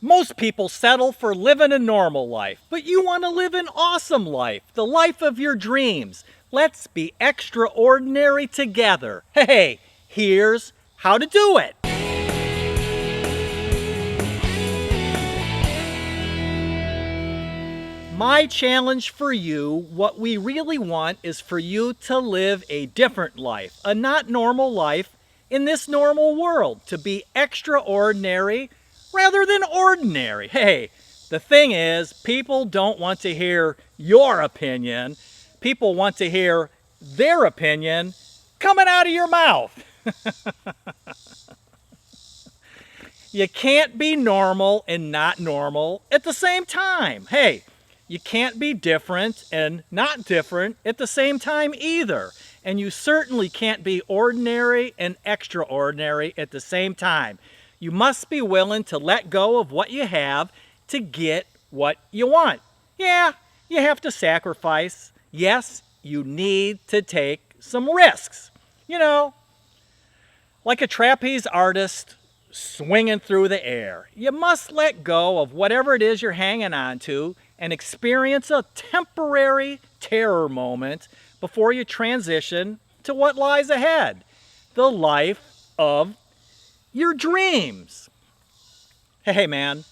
Most people settle for living a normal life, but you want to live an awesome life, the life of your dreams. Let's be extraordinary together. Hey, here's how to do it. My challenge for you, what we really want is for you to live a different life, a not normal life in this normal world, to be extraordinary rather than ordinary. Hey, the thing is, people don't want to hear your opinion. People want to hear their opinion coming out of your mouth. You can't be normal and not normal at the same time. Hey, you can't be different and not different at the same time either. And you certainly can't be ordinary and extraordinary at the same time. You must be willing to let go of what you have to get what you want. Yeah, you have to sacrifice. Yes, you need to take some risks. You know, like a trapeze artist swinging through the air. You must let go of whatever it is you're hanging on to and experience a temporary terror moment before you transition to what lies ahead, the life of your dreams. Hey man,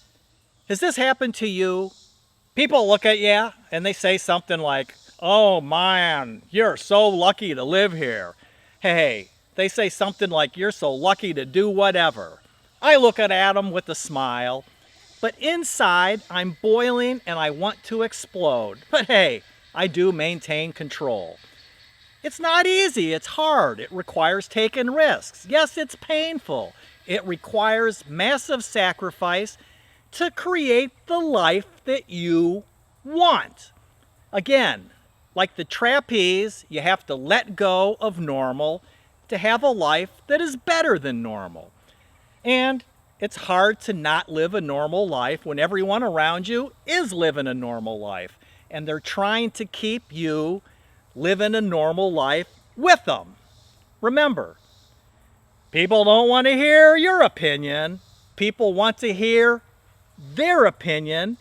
has this happened to you? People look at you and they say something like, "Oh man, you're so lucky to live here." Hey, they say something like, "You're so lucky to do whatever." I look at them with a smile, but inside I'm boiling and I want to explode. But hey, I do maintain control. It's not easy, it's hard. It requires taking risks. Yes, it's painful. It requires massive sacrifice to create the life that you want. Again, like the trapeze, you have to let go of normal to have a life that is better than normal. And it's hard to not live a normal life when everyone around you is living a normal life. And they're trying to keep you living a normal life with them. Remember, people don't want to hear your opinion. People want to hear their opinion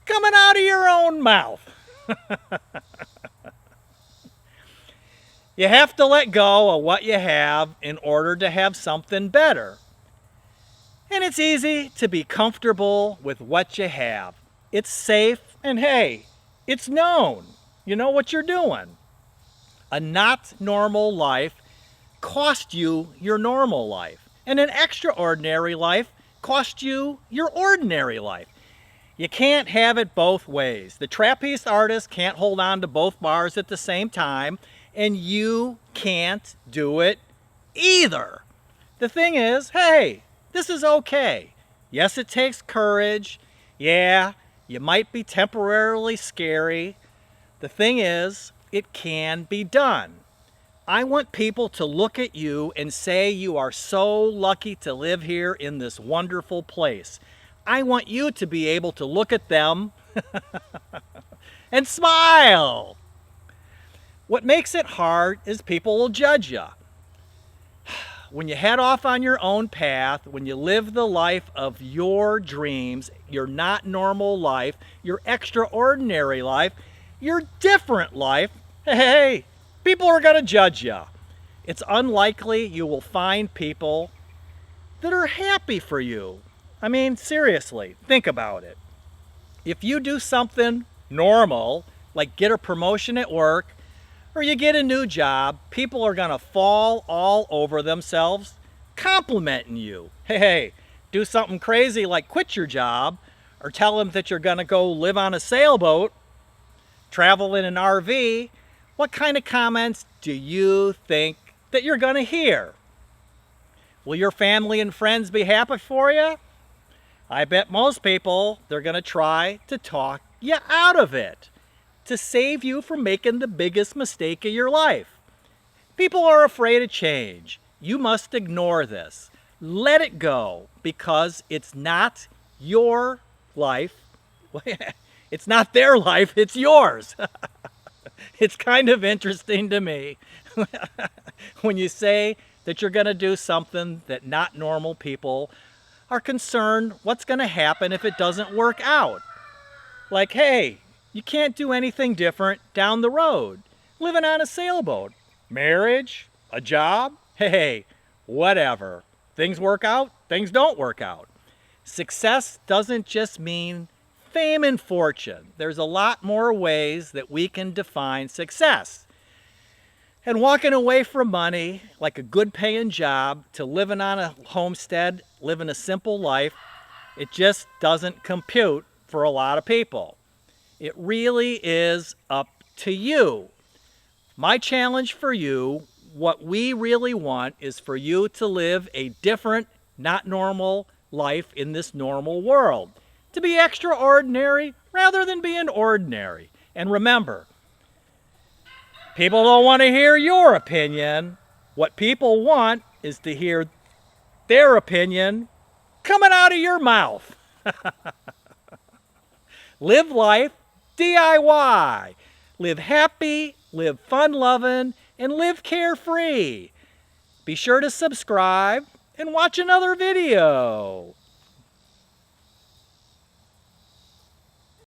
coming out of your own mouth. You have to let go of what you have in order to have something better. And it's easy to be comfortable with what you have. It's safe, and hey, it's known. You know what you're doing. A not normal life costs you your normal life. And an extraordinary life costs you your ordinary life. You can't have it both ways. The trapeze artist can't hold on to both bars at the same time, and you can't do it either. The thing is, hey, this is okay. Yes, it takes courage. Yeah, you might be temporarily scary. The thing is, it can be done. I want people to look at you and say you are so lucky to live here in this wonderful place. I want you to be able to look at them and smile. What makes it hard is people will judge you. When you head off on your own path, when you live the life of your dreams, your not normal life, your extraordinary life, your different life, hey, people are going to judge you. It's unlikely you will find people that are happy for you. I mean, seriously, think about it. If you do something normal, like get a promotion at work, or you get a new job, people are going to fall all over themselves complimenting you. Hey, do something crazy like quit your job, or tell them that you're going to go live on a sailboat, travel in an RV. What kind of comments do you think that you're going to hear? Will your family and friends be happy for you? I bet most people, they're going to try to talk you out of it, to save you from making the biggest mistake of your life. People are afraid of change. You must ignore this. Let it go, because it's not your life. It's not their life, it's yours. It's kind of interesting to me when you say that you're going to do something that not normal people are concerned what's going to happen if it doesn't work out. Like, hey, you can't do anything different down the road. Living on a sailboat, marriage, a job, hey, whatever. Things work out, things don't work out. Success doesn't just mean fame and fortune. There's a lot more ways that we can define success. And walking away from money, like a good paying job, to living on a homestead, living a simple life, it just doesn't compute for a lot of people. It really is up to you. My challenge for you, what we really want, is for you to live a different, not normal life in this normal world. To be extraordinary rather than being ordinary. And remember, people don't want to hear your opinion. What people want is to hear their opinion coming out of your mouth. Live life DIY. Live happy, live fun-loving, and live carefree. Be sure to subscribe and watch another video.